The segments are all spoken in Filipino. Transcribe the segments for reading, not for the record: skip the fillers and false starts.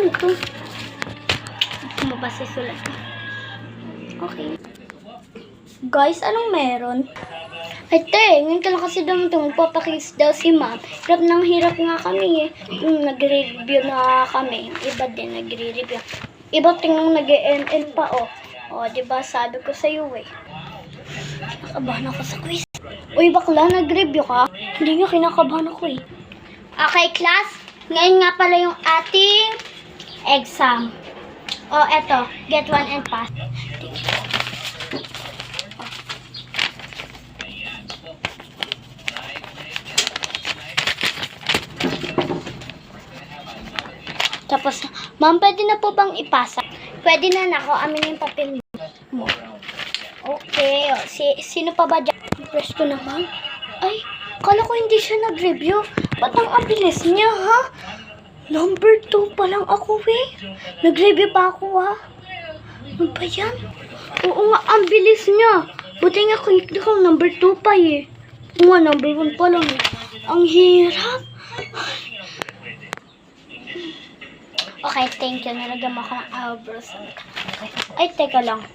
Ano to? Mabasa sulat. Okay. Guys, anong meron? Ay, ngayon ka lang kasi daw ito. Magpapakiss daw si ma'am. Hirap nga kami eh. Yung nagre-review na kami. Yung iba din nagre-review. Iba tingnan nag-e-ML pa oh. O, diba sabi ko sa'yo eh. Nakabahan ako sa quiz. Uy, bakla, nag-review ka? Hindi nga, kinakabahan ako eh. Okay, class. Ngayon nga pala yung ating exam. O, eto. Get one and pass. Tapos, ma'am, pwede na po bang ipasa? Pwede na nako, amin yung papel mo. Okay, sino pa ba dyan? Press ko naman. Ay, kala ko hindi siya nag-review. Ba't ang bilis niya, ha? Number 2 pa lang ako, eh. Nag-review pa ako, ha? Ano ba yan? Oo nga, ang bilis niya. Buti nga kung number 2 pa, eh. Oo nga, number 1 pa lang, eh. Ang hirap. Okay, thank you. Nalagyan mo ako ng eyebrows. Ay, teka lang.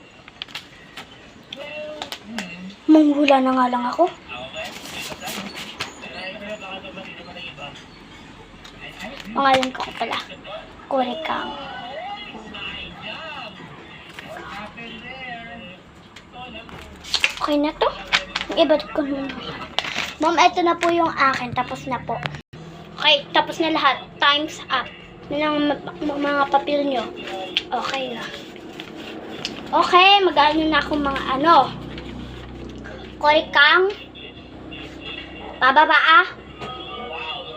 Manghula na nga lang ako. Pangalan ko pala. Kurikang. Okay na to. Iba ko na. Ma'am, ito na po yung akin. Tapos na po. Okay, tapos na lahat. Time's up. Yan ang mga papel nyo. Okay na. Okay, mag-ano na ako mga ano. Kurikang. Pababa ah.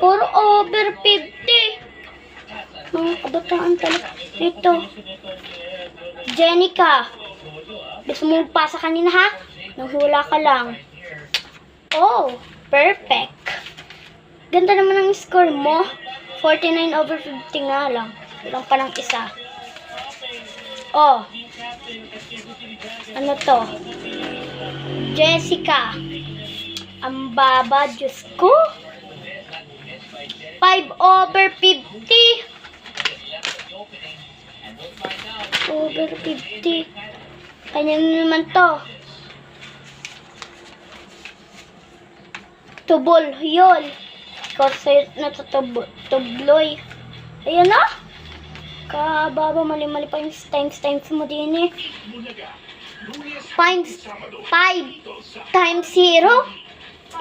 Puro over 50. Mga kabataan talaga. Ito. Jenica. Gusto mo pasa kanina ha? Nanghula ka lang. Oh, perfect. Ganda naman ang score mo. 49 over 50 nga lang. Ilang pa lang isa. Oh. Ano to? Jessica. Ang baba, Diyos ko. 5 over 50. Over 50. Kanya naman to. Tubol. Yun. Kasi natutubloy. Ayan na. Kababa, mali-mali pa yung times mo din eh. Times 5 times 0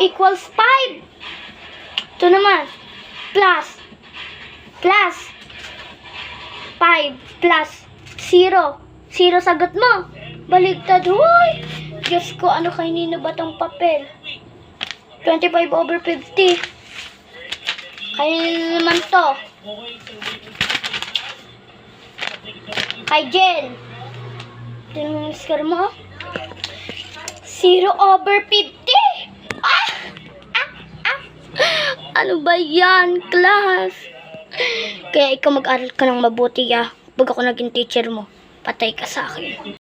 equals 5. Ito naman. Plus 5 plus 0. 0 sagot mo. Baligtad. Hoy. Diyos ko, ano kanino ba tong papel? 25 over 50. Kaya naman to. Kay Jen. Ito yung score mo. 0 over 50. Ano ba yan, class? Kaya ikaw mag-aral ka ng mabuti, ah. Pag ako naging teacher mo, patay ka sa akin.